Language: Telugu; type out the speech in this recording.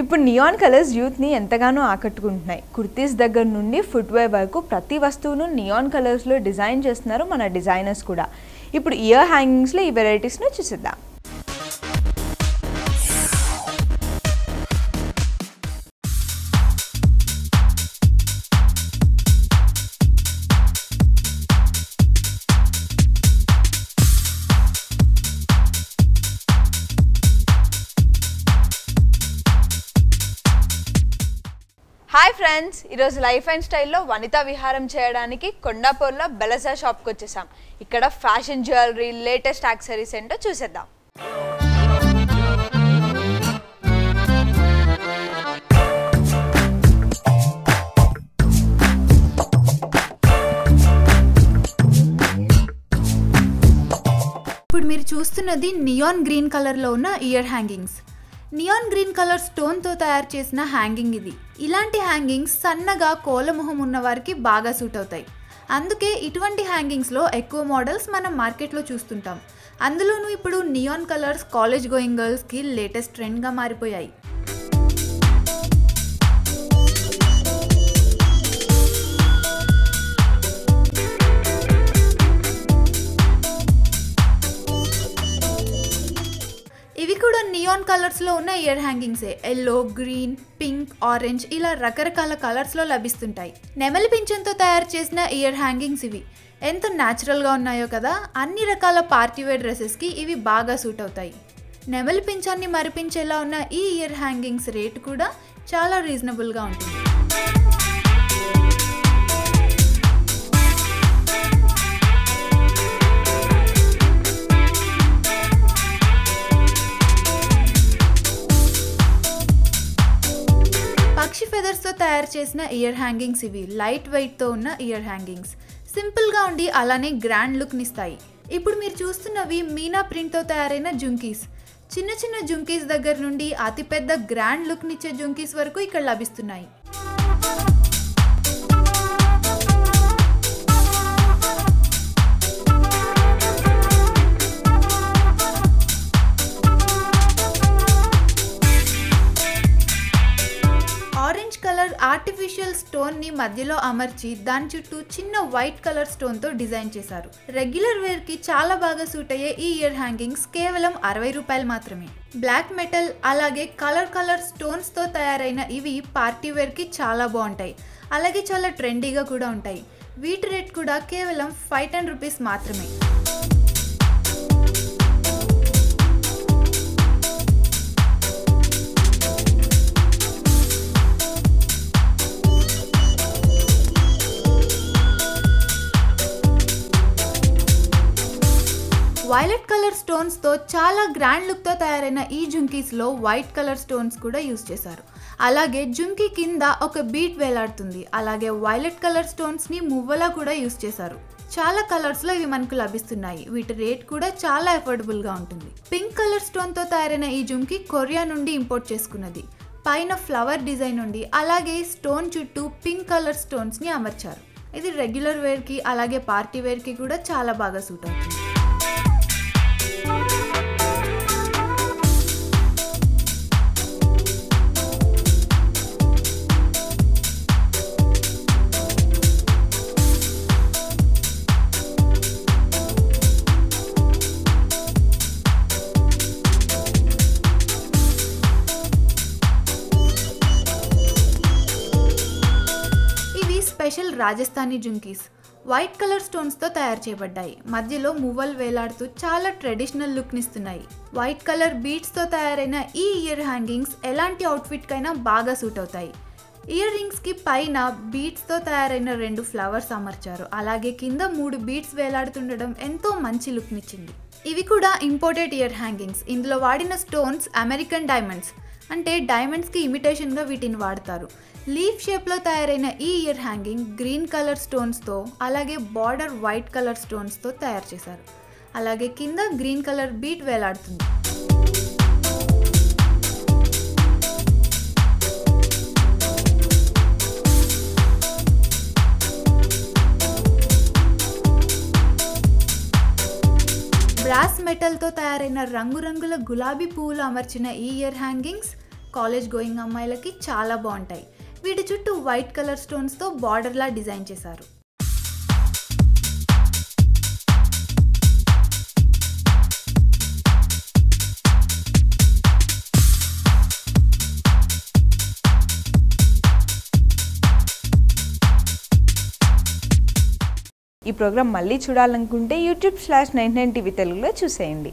ఇప్పుడు నియాన్ కలర్స్ యూత్ని ఎంతగానో ఆకట్టుకుంటున్నాయి. కుర్తీస్ దగ్గర నుండి ఫుట్వేర్ వరకు ప్రతి వస్తువును నియాన్ కలర్స్లో డిజైన్ చేస్తున్నారు మన డిజైనర్స్ కూడా. ఇప్పుడు ఇయర్ హ్యాంగింగ్స్లో ఈ వెరైటీస్ను చూసిద్దాం. హాయ్ ఫ్రెండ్స్, ఈరోజు లైఫ్ అండ్ స్టైల్లో వనితా విహారం చేయడానికి కొండాపూర్లో బెలజా షాప్కి వచ్చేసాం. ఇక్కడ ఫ్యాషన్ జ్యువెలరీ, లేటెస్ట్ యాక్సెసరీస్ ఏంటో చూసేద్దాం. ఇప్పుడు మీరు చూస్తున్నది నియాన్ గ్రీన్ కలర్లో ఉన్న ear hangings. Neon green colour స్టోన్తో తయారు చేసిన హ్యాంగింగ్ ఇది. ఇలాంటి హ్యాంగింగ్స్ సన్నగా కోలమొహం ఉన్న వారికి బాగా సూట్ అవుతాయి. అందుకే ఇటువంటి హ్యాంగింగ్స్లో ఎక్కువ మోడల్స్ మనం మార్కెట్లో చూస్తుంటాం. అందులోనూ ఇప్పుడు నియాన్ కలర్స్ కాలేజ్ గోయింగ్ గర్ల్స్కి లేటెస్ట్ ట్రెండ్గా మారిపోయాయి. ఇవి కూడా నియాన్ కలర్స్లో ఉన్న ఇయర్ హ్యాంగింగ్సే. ఎల్లో, గ్రీన్, పింక్, ఆరెంజ్ ఇలా రకరకాల కలర్స్లో లభిస్తుంటాయి. నెమలి పింఛంతో తయారు చేసిన ఇయర్ హ్యాంగింగ్స్ ఇవి. ఎంత న్యాచురల్గా ఉన్నాయో కదా. అన్ని రకాల పార్టీవేర్ డ్రెస్సెస్కి ఇవి బాగా సూట్ అవుతాయి. నెమలి పింఛాన్ని మరిపించేలా ఉన్న ఈ ఇయర్ హ్యాంగింగ్స్ రేట్ కూడా చాలా రీజనబుల్గా ఉంటుంది. పక్షి ఫెదర్స్తో తయారు చేసిన ఇయర్ హ్యాంగింగ్స్ ఇవి. లైట్ వెయిట్తో ఉన్న ఇయర్ హ్యాంగింగ్స్ సింపుల్గా ఉండి అలానే గ్రాండ్ లుక్నిస్తాయి. ఇప్పుడు మీరు చూస్తున్నవి మీనా ప్రింట్తో తయారైన జుంకీస్. చిన్న చిన్న జుంకీస్ దగ్గర నుండి అతిపెద్ద గ్రాండ్ లుక్నిచ్చే జుంకీస్ వరకు ఇక్కడ లభిస్తున్నాయి. ఆరెంజ్ కలర్ ఆర్టిఫిషియల్ స్టోన్ని మధ్యలో అమర్చి దాని చుట్టూ చిన్న వైట్ కలర్ స్టోన్తో డిజైన్ చేశారు. రెగ్యులర్ వేర్కి చాలా బాగా సూట్ అయ్యే ఈ ఇయర్ హ్యాంగింగ్స్ కేవలం 60 రూపాయలు మాత్రమే. బ్లాక్ మెటల్ అలాగే కలర్ స్టోన్స్తో తయారైన ఇవి పార్టీ వేర్కి చాలా బాగుంటాయి. అలాగే చాలా ట్రెండీగా కూడా ఉంటాయి. వీటి రేట్ కూడా కేవలం 510 రూపీస్ మాత్రమే. వైలెట్ కలర్ స్టోన్స్తో చాలా గ్రాండ్ లుక్తో తయారైన ఈ జుంకీస్లో వైట్ కలర్ స్టోన్స్ కూడా యూజ్ చేశారు. అలాగే జుంకీ కింద ఒక బీట్ వేలాడుతుంది. అలాగే వైలెట్ కలర్ స్టోన్స్ని మువ్వలా కూడా యూజ్ చేశారు. చాలా కలర్స్లో ఇవి మనకు లభిస్తున్నాయి. వీటి రేట్ కూడా చాలా అఫోర్డబుల్గా ఉంటుంది. పింక్ కలర్ స్టోన్తో తయారైన ఈ జుంకీ కొరియా నుండి ఇంపోర్ట్ చేసుకున్నది. పైన ఫ్లవర్ డిజైన్ ఉండి అలాగే స్టోన్ చుట్టూ పింక్ కలర్ స్టోన్స్ని అమర్చారు. ఇది రెగ్యులర్ వేర్కి అలాగే పార్టీ వేర్కి కూడా చాలా బాగా సూట్ అవుతుంది. Special Rajasthani jhumkis white colour స్టోన్స్తో తయారు చేయబడ్డాయి. మధ్యలో మువ్వలు వేలాడుతూ చాలా ట్రెడిషనల్ లుక్నిస్తున్నాయి. వైట్ కలర్ బీడ్స్తో తయారైన ఈ ఇయర్ హ్యాంగింగ్స్ ఎలాంటి అవుట్ఫిట్కైనా బాగా సూట్ అవుతాయి. ఇయర్ రింగ్స్కి పైన బీడ్స్తో తయారైన 2 ఫ్లవర్స్ అమర్చారు. అలాగే కింద 3 బీడ్స్ వేలాడుతుండడం ఎంతో మంచి లుక్నిచ్చింది. ఇవి కూడా ఇంపోర్టెడ్ ఇయర్ హ్యాంగింగ్స్. ఇందులో వాడిన స్టోన్స్ అమెరికన్ డైమండ్స్. అంటే డైమండ్స్కి ఇమిటేషన్గా వీటిని వాడతారు. లీఫ్ షేప్లో తయారైన ఈ ఇయర్ హ్యాంగింగ్ గ్రీన్ కలర్ స్టోన్స్తో అలాగే బార్డర్ వైట్ కలర్ స్టోన్స్తో తయారు చేశారు. అలాగే కింద గ్రీన్ కలర్ బీట్ వేలాడుతుంది. బ్రాస్ మెటల్తో తయారైన రంగురంగుల గులాబీ పువ్వులు అమర్చిన ఈ ఇయర్ హ్యాంగింగ్స్ కాలేజ్ గోయింగ్ అమ్మాయిలకి చాలా బాగుంటాయి. వీటి చుట్టూ వైట్ కలర్ స్టోన్స్తో బార్డర్లా డిజైన్ చేశారు. ఈ ప్రోగ్రామ్ మళ్ళీ చూడాలనుకుంటే YouTube/99TV తెలుగులో చూసేయండి.